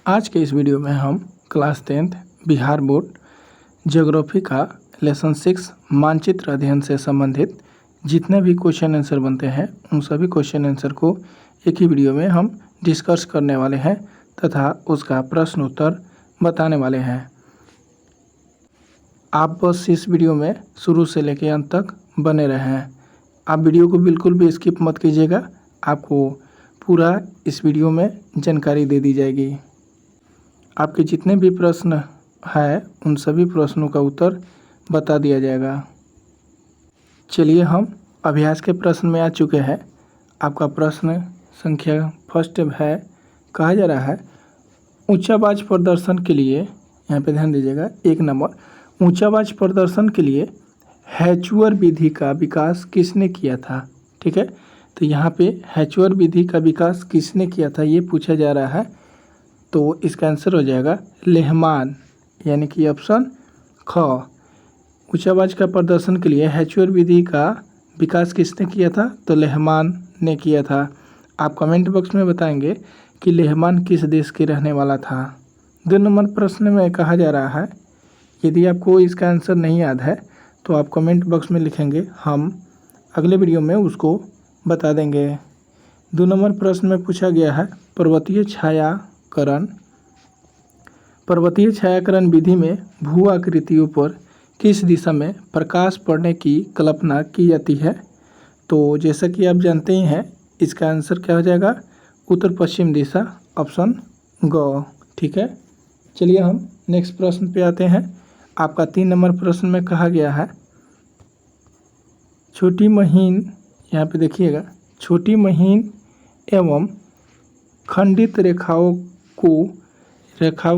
आज के इस वीडियो में हम class 10th Bihar board geography का लेसन 6 मानचित्र अध्ययन से संबंधित जितने भी क्वेश्चन आंसर बनते हैं उन सभी क्वेश्चन आंसर को एक ही वीडियो में हम डिस्कस करने वाले हैं तथा उसका प्रश्न उत्तर बताने वाले हैं। आप बस इस वीडियो में शुरू से लेकर अंत तक बने रहें। आप वीडियो को बिल्कुल भी स्किप मत कीजिएगा, आपको पूरा इस वीडियो में जानकारी दे दी जाएगी। आपके जितने भी प्रश्न हैं उन सभी प्रश्नों का उत्तर बता दिया जाएगा। चलिए हम अभ्यास के प्रश्न में आ चुके हैं। आपका प्रश्न संख्या फर्स्ट है, कहा जा रहा है ऊंचाबाज प्रदर्शन के लिए, यहाँ पे ध्यान दीजिएगा, 1 नंबर ऊंचाबाज प्रदर्शन के लिए हैचुअर विधि का विकास किसने किया था। ठीक है, तो यहाँ पे हैचुअर विधि का विकास किसने किया था ये पूछा जा रहा है। तो इसका आंसर हो जाएगा लेहमान, यानी कि ऑप्शन ख। ऊंचाबाज का प्रदर्शन के लिए हैचुअर विधि का विकास किसने किया था, तो लेहमान ने किया था। आप कमेंट बॉक्स में बताएंगे कि लेहमान किस देश के रहने वाला था। 2 नंबर प्रश्न में कहा जा रहा है, यदि आपको इसका आंसर नहीं याद है तो आप कमेंट बॉक्स में लिखेंगे, हम अगले वीडियो में उसको बता देंगे। 2 नंबर प्रश्न में पूछा गया है पर्वतीय छायाकरण विधि में भू आकृतियों पर किस दिशा में प्रकाश पड़ने की कल्पना की जाती है। तो जैसा कि आप जानते ही हैं इसका आंसर क्या हो जाएगा, उत्तर पश्चिम दिशा, ऑप्शन ग। ठीक है, चलिए हम नेक्स्ट प्रश्न पे आते हैं। आपका 3 नंबर प्रश्न में कहा गया है छोटी महीन, यहाँ पे देखिएगा, छोटी महीन एवं खंडित रेखाओं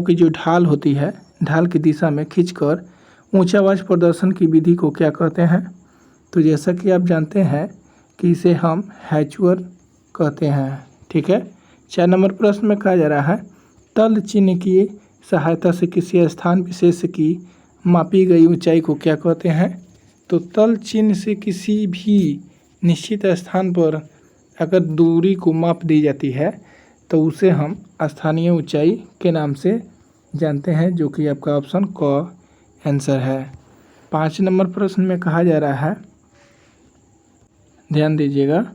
की जो ढाल होती है, ढाल की दिशा में खींचकर ऊंचाबाज प्रदर्शन की विधि को क्या कहते हैं। तो जैसा कि आप जानते हैं कि इसे हम हैचुअर कहते हैं। ठीक है, 4 नंबर प्रश्न में कहा जा रहा है तल चिन्ह की सहायता से किसी स्थान विशेष की मापी गई ऊंचाई को क्या कहते हैं। तो तल चिन्ह से किसी भी निश्चित स्थान पर अगर दूरी को माप दी जाती है तो उसे हम स्थानीय ऊंचाई के नाम से जानते हैं, जो कि आपका ऑप्शन क आंसर है। 5 नंबर प्रश्न में कहा जा रहा है, ध्यान दीजिएगा,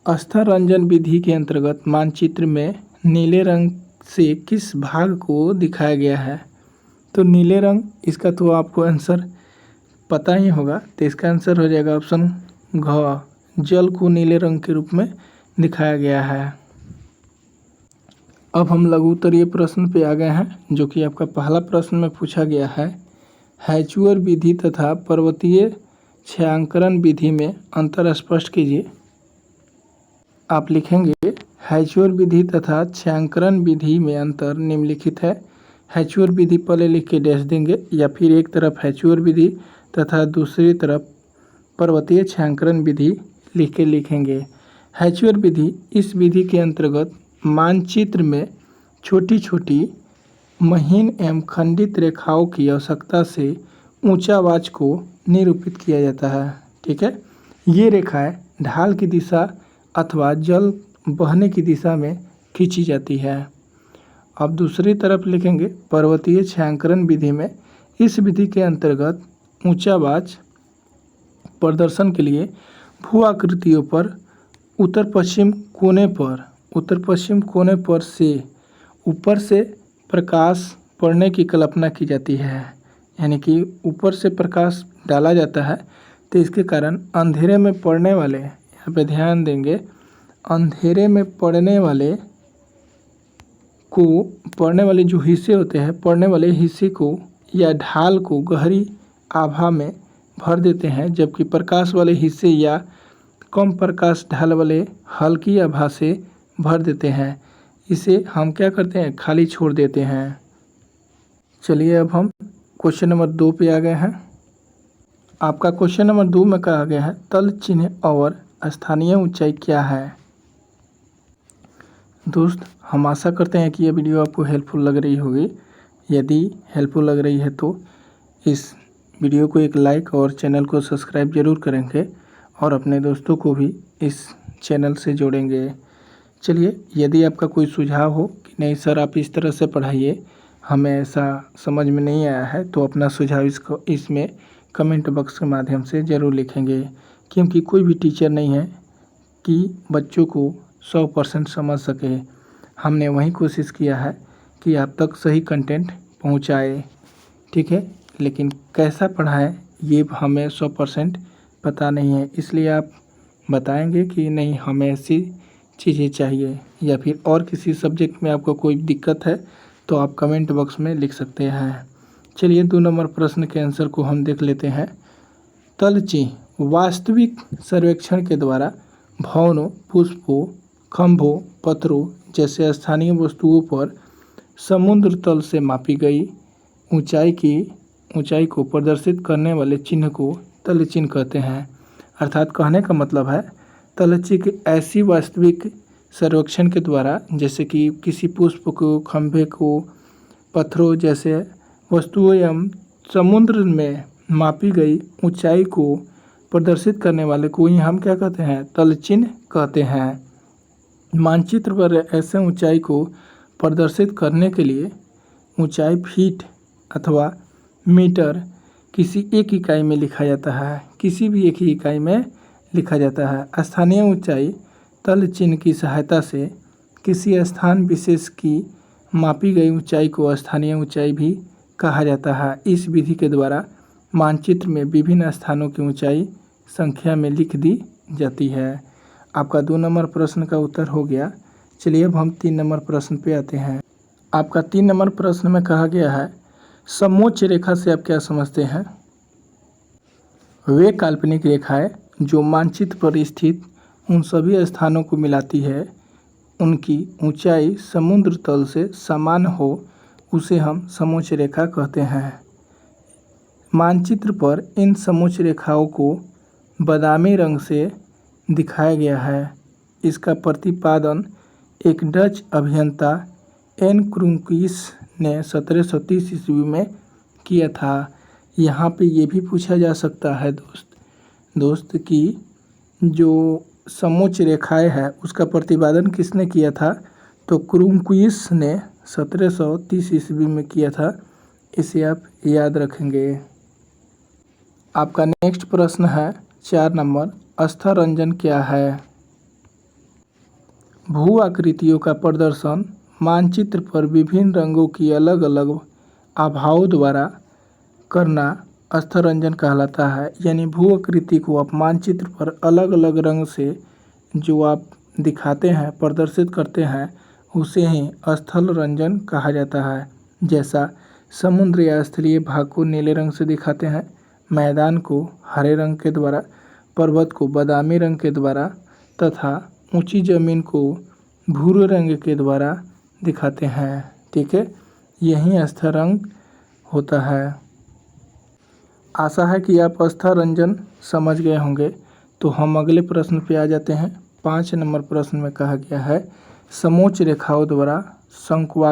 अस्थारंजन विधि के अंतर्गत मानचित्र में नीले रंग से किस भाग को दिखाया गया है। तो नीले रंग, इसका तो आपको आंसर पता ही होगा, तो इसका आंसर हो जाएगा ऑप्शन घ। जल को नीले रंग के रूप में दिखाया गया है। अब हम लघु उत्तरीय प्रश्न पे आ गए हैं, जो कि आपका पहला प्रश्न में पूछा गया है हैचुअर विधि तथा पर्वतीय छायांकन विधि में अंतर स्पष्ट कीजिए। आप लिखेंगे हैचुअर विधि तथा छायांकन विधि में अंतर निम्नलिखित है। हैचुअर विधि पहले लिख के डैश देंगे, या फिर एक तरफ हैचुअर विधि तथा दूसरी तरफ पर्वतीय छायांकन विधि लिख के लिखेंगे। हैचुअर विधि, इस विधि के अंतर्गत मानचित्र में छोटी छोटी महीन एवं खंडित रेखाओं की आवश्यकता से ऊंचाबाज को निरूपित किया जाता है। ठीक है, ये रेखाएं ढाल की दिशा अथवा जल बहने की दिशा में खींची जाती है। अब दूसरी तरफ लिखेंगे पर्वतीय छायांकन विधि में, इस विधि के अंतर्गत ऊंचाबाज प्रदर्शन के लिए भू आकृतियों पर उत्तर पश्चिम कोने पर से ऊपर से प्रकाश पड़ने की कल्पना की जाती है, यानी कि ऊपर से प्रकाश डाला जाता है, तो इसके कारण अंधेरे में पड़ने वाले, यहाँ पे ध्यान देंगे, अंधेरे में पड़ने वाले जो हिस्से होते हैं, पड़ने वाले हिस्से को या ढाल को गहरी आभा में भर देते हैं, जबकि प्रकाश वाले हिस्से या कम प्रकाश ढाल वाले हल्की आभा से भर देते हैं। इसे हम क्या करते हैं, खाली छोड़ देते हैं। चलिए अब हम क्वेश्चन नंबर 2 पे आ गए हैं। आपका क्वेश्चन नंबर 2 में कहा गया है तल चिन्ह और स्थानीय ऊंचाई क्या है। दोस्त, हम आशा करते हैं कि यह वीडियो आपको हेल्पफुल लग रही होगी। यदि हेल्पफुल लग रही है तो इस वीडियो को एक लाइक और चैनल को सब्सक्राइब जरूर करेंगे और अपने दोस्तों को भी इस चैनल से जोड़ेंगे। चलिए, यदि आपका कोई सुझाव हो कि नहीं सर आप इस तरह से पढ़ाइए, हमें ऐसा समझ में नहीं आया है, तो अपना सुझाव इसमें कमेंट बॉक्स के माध्यम से ज़रूर लिखेंगे, क्योंकि कोई भी टीचर नहीं है कि बच्चों को 100% समझ सके। हमने वही कोशिश किया है कि आप तक सही कंटेंट पहुंचाए, ठीक है, लेकिन कैसा पढ़ाएं ये हमें 100% पता नहीं है, इसलिए आप बताएंगे कि नहीं हमें ऐसी चीज़ें चाहिए, या फिर और किसी सब्जेक्ट में आपको कोई दिक्कत है तो आप कमेंट बॉक्स में लिख सकते हैं। चलिए 2 नंबर प्रश्न के आंसर को हम देख लेते हैं। तलचिन्ह वास्तविक सर्वेक्षण के द्वारा भवनों, पुष्पों, खंभों, पत्थरों जैसे स्थानीय वस्तुओं पर समुद्र तल से मापी गई ऊंचाई को प्रदर्शित करने वाले चिन्ह को तलचिन्ह कहते हैं। अर्थात कहने का मतलब है तलचिन्ह ऐसी वास्तविक सर्वेक्षण के द्वारा, जैसे कि किसी पुष्प को, खंभे को, पत्थरों जैसे वस्तुओं एवं समुद्र में मापी गई ऊंचाई को प्रदर्शित करने वाले को ही हम क्या कहते हैं, तलचिन्ह कहते हैं। मानचित्र पर ऐसे ऊंचाई को प्रदर्शित करने के लिए ऊंचाई फीट अथवा मीटर किसी एक इकाई में लिखा जाता है, किसी भी एक ही इकाई में लिखा जाता है। स्थानीय ऊंचाई तल चिन्ह की सहायता से किसी स्थान विशेष की मापी गई ऊंचाई को स्थानीय ऊंचाई भी कहा जाता है। इस विधि के द्वारा मानचित्र में विभिन्न स्थानों की ऊंचाई संख्या में लिख दी जाती है। आपका 2 नंबर प्रश्न का उत्तर हो गया। चलिए अब हम 3 नंबर प्रश्न पे आते हैं। आपका 3 नंबर प्रश्न में कहा गया है, समोच्च रेखा से आप क्या समझते हैं? वे काल्पनिक रेखाएं जो मानचित्र पर स्थित उन सभी स्थानों को मिलाती है, उनकी ऊंचाई समुद्र तल से समान हो, उसे हम समोच्च रेखा कहते हैं। मानचित्र पर इन समोच्च रेखाओं को बादामी रंग से दिखाया गया है। इसका प्रतिपादन एक डच अभियंता एन क्रूंकीस ने 1730 ईस्वी में किया था। यहाँ पे ये भी पूछा जा सकता है दोस्त कि जो समोच्च रेखाएं है उसका प्रतिपादन किसने किया था? तो क्रूंकीस ने 1730 ईस्वी में किया था। इसे आप याद रखेंगे। आपका नेक्स्ट प्रश्न है 4 नंबर, अस्थारंजन क्या है? भू आकृतियों का प्रदर्शन मानचित्र पर विभिन्न रंगों की अलग अलग आभाओं द्वारा करना अस्थारंजन कहलाता है। यानी भू आकृति को आप मानचित्र पर अलग अलग रंग से जो आप दिखाते हैं, प्रदर्शित करते हैं, उसे ही स्थल रंजन कहा जाता है। जैसा समुद्र या स्थलीय भाग को नीले रंग से दिखाते हैं, मैदान को हरे रंग के द्वारा, पर्वत को बादामी रंग के द्वारा तथा ऊंची जमीन को भूरे रंग के द्वारा दिखाते हैं। ठीक है, यही अस्थारंग होता है। आशा है कि आप अस्थारंजन समझ गए होंगे। तो हम अगले प्रश्न पे आ जाते हैं। 5 नंबर प्रश्न में कहा गया है, समोच्च रेखाओं द्वारा शंकु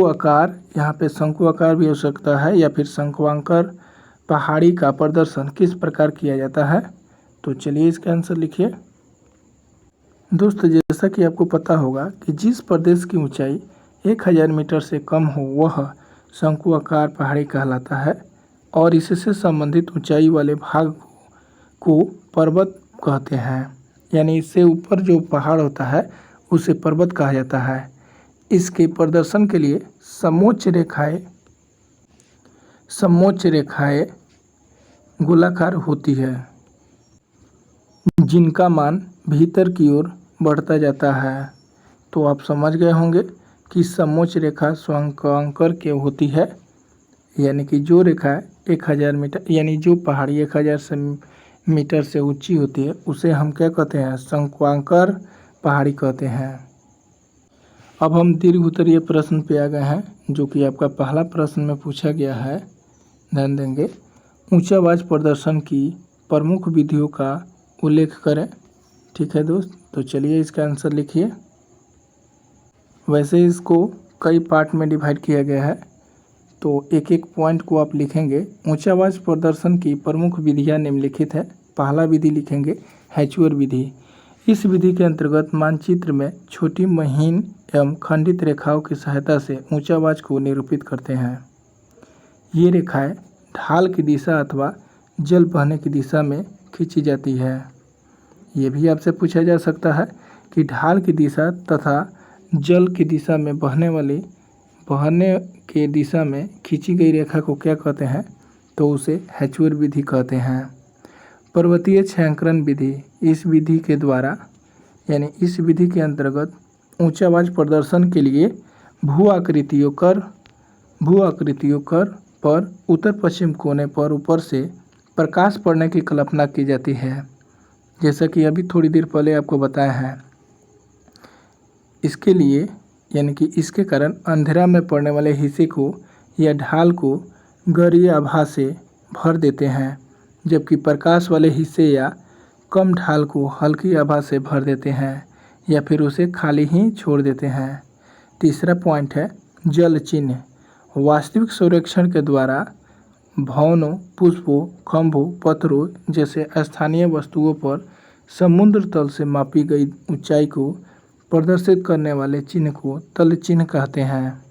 आकार, यहाँ पे शंकु आकार भी हो सकता है या फिर शंक्वाकार पहाड़ी का प्रदर्शन किस प्रकार किया जाता है? तो चलिए इसका आंसर लिखिए। दोस्त, जैसा कि आपको पता होगा कि जिस प्रदेश की ऊंचाई 1000 मीटर से कम हो वह शंकु आकार पहाड़ी कहलाता है, और इससे संबंधित ऊंचाई वाले भाग को पर्वत कहते हैं। यानी इससे ऊपर जो पहाड़ होता है उसे पर्वत कहा जाता है। इसके प्रदर्शन के लिए समोच्च रेखाएं गोलाकार होती है, जिनका मान भीतर की ओर बढ़ता जाता है। तो आप समझ गए होंगे कि समोच्च रेखा शंक्वाकार के होती है, यानी कि जो रेखा 1000 मीटर, यानी जो पहाड़ी 1000 मीटर से ऊंची होती है उसे हम क्या कहते हैं? शंक्वाकार पहाड़ी कहते हैं। अब हम दीर्घ उत्तरीय प्रश्न पे आ गए हैं, जो कि आपका पहला प्रश्न में पूछा गया है। ध्यान देंगे। ऊंचा आवाज प्रदर्शन की प्रमुख विधियों का उल्लेख करें। ठीक है दोस्त, तो चलिए इसका आंसर लिखिए। वैसे इसको कई पार्ट में डिवाइड किया गया है, तो एक एक पॉइंट को आप लिखेंगे। ऊंचा आवाज प्रदर्शन की प्रमुख विधियाँ निम्नलिखित है। पहला विधि लिखेंगे हैचुअर विधि। इस विधि के अंतर्गत मानचित्र में छोटी महीन एवं खंडित रेखाओं की सहायता से ऊंचावाच को निरूपित करते हैं। ये रेखाएं ढाल की दिशा अथवा जल बहने की दिशा में खींची जाती है। ये भी आपसे पूछा जा सकता है कि ढाल की दिशा तथा जल की दिशा में बहने के दिशा में खींची गई रेखा को क्या कहते हैं, तो उसे हैचुअर विधि कहते हैं। पर्वतीय छायांकन विधि। इस विधि के द्वारा इस विधि के अंतर्गत ऊंचावाच प्रदर्शन के लिए भू आकृतियों कर पर उत्तर पश्चिम कोने पर ऊपर से प्रकाश पड़ने की कल्पना की जाती है, जैसा कि अभी थोड़ी देर पहले आपको बताया है। इसके लिए इसके कारण अंधेरा में पड़ने वाले हिस्से को या ढाल को गहरी आभा से भर देते हैं, जबकि प्रकाश वाले हिस्से या कम ढाल को हल्की आभा से भर देते हैं या फिर उसे खाली ही छोड़ देते हैं। तीसरा पॉइंट है जल चिन्ह। वास्तविक सर्वेक्षण के द्वारा भवनों, पुष्पों, खंभों, पत्थरों जैसे स्थानीय वस्तुओं पर समुद्र तल से मापी गई ऊंचाई को प्रदर्शित करने वाले चिन्ह को तल चिन्ह कहते हैं।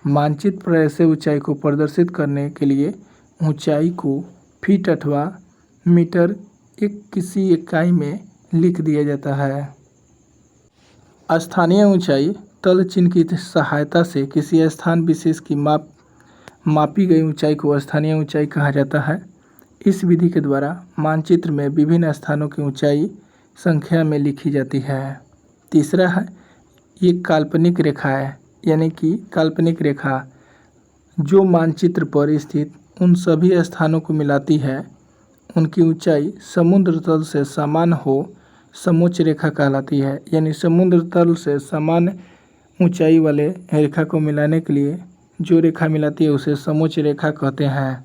मानचित्र पर ऐसे ऊंचाई को प्रदर्शित करने के लिए ऊंचाई को फीट अथवा मीटर किसी इकाई में लिख दिया जाता है। स्थानीय ऊंचाई तल चिन्ह की सहायता से किसी स्थान विशेष की मापी गई ऊंचाई को स्थानीय ऊंचाई कहा जाता है। इस विधि के द्वारा मानचित्र में विभिन्न स्थानों की ऊंचाई संख्या में लिखी जाती है। तीसरा है ये काल्पनिक रेखा है, काल्पनिक रेखा जो मानचित्र पर स्थित उन सभी स्थानों को मिलाती है, उनकी ऊंचाई समुद्र तल से समान हो समोच्च रेखा कहलाती है। समुद्र तल से समान ऊंचाई वाले रेखा को मिलाने के लिए जो रेखा मिलाती है उसे समोच्च रेखा कहते हैं।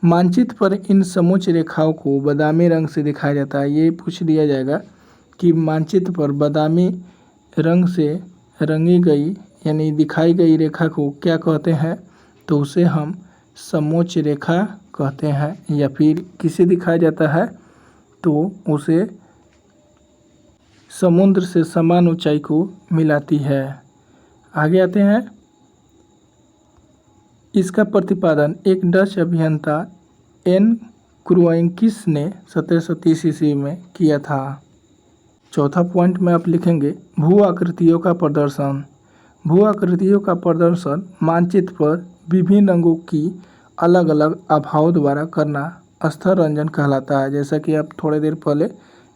मानचित्र पर इन समोच्च रेखाओं को बादामी रंग से दिखाया जाता है। ये पूछ दिया जाएगा कि मानचित्र पर बादामी रंग से रंगी गई दिखाई गई रेखा को क्या कहते हैं, तो उसे हम समोच्च रेखा कहते हैं। या फिर किसे दिखाया जाता है तो उसे समुद्र से समान ऊंचाई को मिलाती है। आगे आते हैं। इसका प्रतिपादन एक डच अभियंता एन क्रूएंकिस ने 1730 ईस्वी में किया था। चौथा पॉइंट में आप लिखेंगे भू आकृतियों का प्रदर्शन। भू आकृतियों का प्रदर्शन मानचित्र पर विभिन्न रंगों की अलग अलग आभाओं द्वारा करना स्तर रंजन कहलाता है। जैसा कि आप थोड़ी देर पहले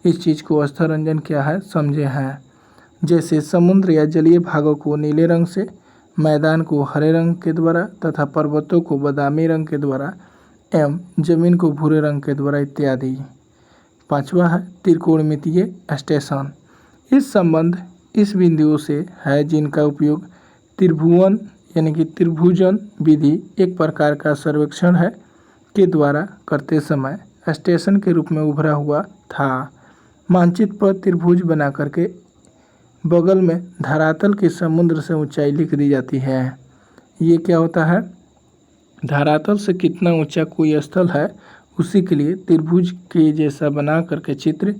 इस चीज़ को स्तर रंजन क्या है समझे हैं। जैसे समुद्र या जलीय भागों को नीले रंग से, मैदान को हरे रंग के द्वारा तथा पर्वतों को बादामी रंग के द्वारा एवं जमीन को भूरे रंग के द्वारा इत्यादि। पांचवा है त्रिकोणमितीय स्टेशन। इस संबंध इस बिंदुओं से है जिनका उपयोग त्रिभुवन त्रिभुजन विधि एक प्रकार का सर्वेक्षण है के द्वारा करते समय स्टेशन के रूप में उभरा हुआ था। मानचित्र पर त्रिभुज बना करके बगल में धरातल की समुद्र से ऊंचाई लिख दी जाती है। ये क्या होता है, धरातल से कितना ऊंचा कोई स्थल है उसी के लिए त्रिभुज के जैसा बना करके चित्र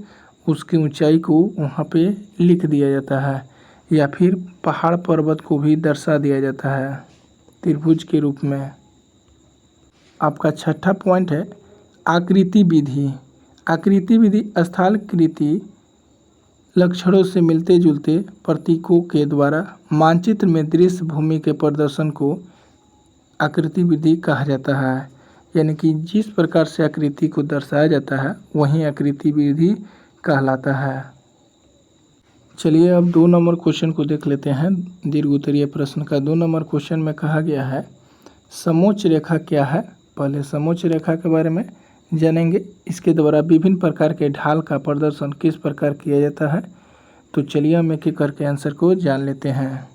उसकी ऊंचाई को वहाँ पे लिख दिया जाता है। या फिर पहाड़ पर्वत को भी दर्शा दिया जाता है त्रिभुज के रूप में। आपका छठा पॉइंट है आकृति विधि। आकृति विधि स्थलाकृति लक्षणों से मिलते जुलते प्रतीकों के द्वारा मानचित्र में दृश्य भूमि के प्रदर्शन को आकृति विधि कहा जाता है। जिस प्रकार से आकृति को दर्शाया जाता है वही आकृति विधि कहलाता है। चलिए अब 2 नंबर क्वेश्चन को देख लेते हैं। दीर्घ उत्तरीय प्रश्न का 2 नंबर क्वेश्चन में कहा गया है समोच्च रेखा क्या है। पहले समोच्च रेखा के बारे में जानेंगे। इसके द्वारा विभिन्न प्रकार के ढाल का प्रदर्शन किस प्रकार किया जाता है, तो चलिए हम एक एक करके आंसर को जान लेते हैं।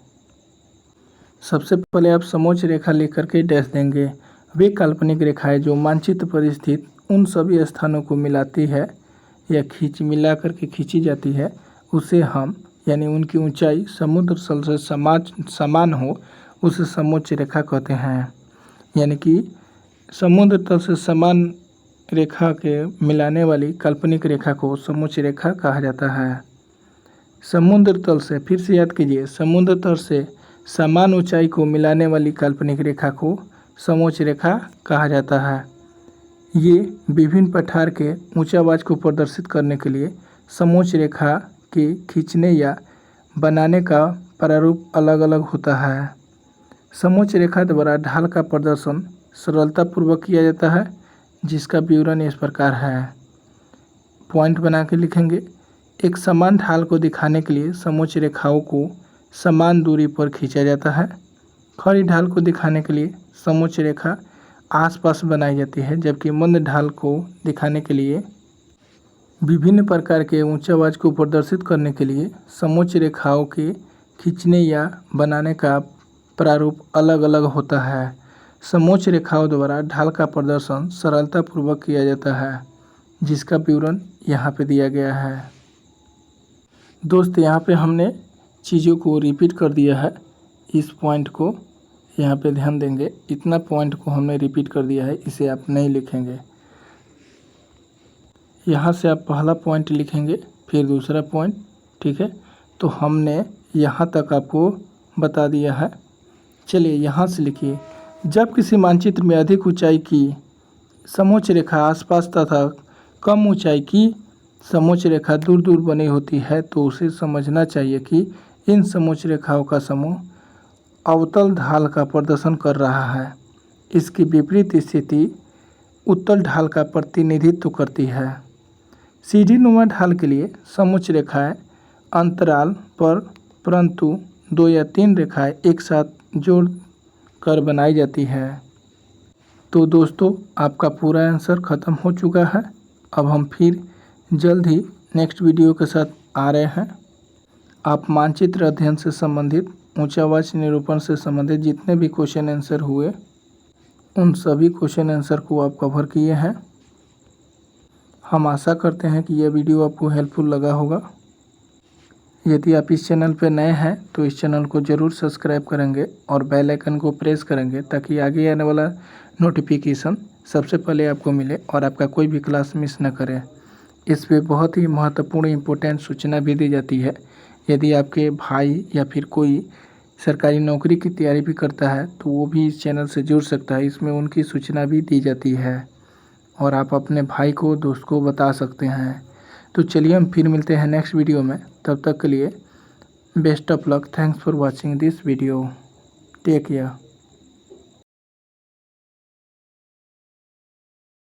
सबसे पहले आप समोच्च रेखा लिख करके डैश देंगे। वे काल्पनिक रेखाएं जो मानचित्र पर स्थित उन सभी स्थानों को मिलाती है या मिला करके खींची जाती है उसे हम उनकी ऊंचाई समुद्र तल से समान हो उसे समोच्च रेखा कहते हैं। समुद्र तल से समान रेखा के मिलाने वाली काल्पनिक रेखा को समोच्च रेखा कहा जाता है। समुद्र तल से, फिर से याद कीजिए, समुद्र तल से समान ऊंचाई को मिलाने वाली काल्पनिक रेखा को समोच्च रेखा कहा जाता है। ये विभिन्न पठार के ऊंचावाच को प्रदर्शित करने के लिए समोच्च रेखा के खींचने या बनाने का प्रारूप अलग अलग होता है। समोच्च रेखा द्वारा ढाल का प्रदर्शन सरलतापूर्वक किया जाता है, जिसका विवरण इस प्रकार है। पॉइंट बना के लिखेंगे। एक समान ढाल को दिखाने के लिए समोच्च रेखाओं को समान दूरी पर खींचा जाता है। खड़ी ढाल को दिखाने के लिए समोच्च रेखा आसपास बनाई जाती है, जबकि मंद ढाल को दिखाने के लिए विभिन्न प्रकार के ऊंचावाच को प्रदर्शित करने के लिए समोच्च रेखाओं के खींचने या बनाने का प्रारूप अलग अलग होता है। समोच्च रेखाओं द्वारा ढाल का प्रदर्शन सरलतापूर्वक किया जाता है, जिसका विवरण यहाँ पे दिया गया है। दोस्त, यहाँ पे हमने चीज़ों को रिपीट कर दिया है। इस पॉइंट को यहाँ पे ध्यान देंगे, इतना पॉइंट को हमने रिपीट कर दिया है, इसे आप नहीं लिखेंगे। यहाँ से आप पहला पॉइंट लिखेंगे, फिर दूसरा पॉइंट, ठीक है। तो हमने यहाँ तक आपको बता दिया है। चलिए यहाँ से लिखिए। जब किसी मानचित्र में अधिक ऊंचाई की समोच्च रेखा आसपास तथा कम ऊंचाई की समोच्च रेखा दूर दूर बनी होती है, तो उसे समझना चाहिए कि इन समोच्च रेखाओं का समूह अवतल ढाल का प्रदर्शन कर रहा है। इसकी विपरीत स्थिति उत्तल ढाल का प्रतिनिधित्व करती है। सीढ़ी नुमा ढाल के लिए समोच्च रेखाएं अंतराल पर परंतु 2 या 3 रेखाएं एक साथ जोड़ कर बनाई जाती है। तो दोस्तों, आपका पूरा आंसर ख़त्म हो चुका है। अब हम फिर जल्द ही नेक्स्ट वीडियो के साथ आ रहे हैं। आप मानचित्र अध्ययन से संबंधित, ऊंचावाच निरूपण से संबंधित जितने भी क्वेश्चन आंसर हुए, उन सभी क्वेश्चन आंसर को आप कवर किए हैं। हम आशा करते हैं कि यह वीडियो आपको हेल्पफुल लगा होगा। यदि आप इस चैनल पर नए हैं तो इस चैनल को ज़रूर सब्सक्राइब करेंगे और बेल आइकन को प्रेस करेंगे, ताकि आगे आने वाला नोटिफिकेशन सबसे पहले आपको मिले और आपका कोई भी क्लास मिस न करें। इस पे बहुत ही महत्वपूर्ण इम्पोर्टेंट सूचना भी दी जाती है। यदि आपके भाई या फिर कोई सरकारी नौकरी की तैयारी भी करता है, तो वो भी इस चैनल से जुड़ सकता है। इसमें उनकी सूचना भी दी जाती है और आप अपने भाई को, दोस्त को बता सकते हैं। तो चलिए हम फिर मिलते हैं नेक्स्ट वीडियो में। तब तक के लिए best of luck. Thanks for watching this video. Take care.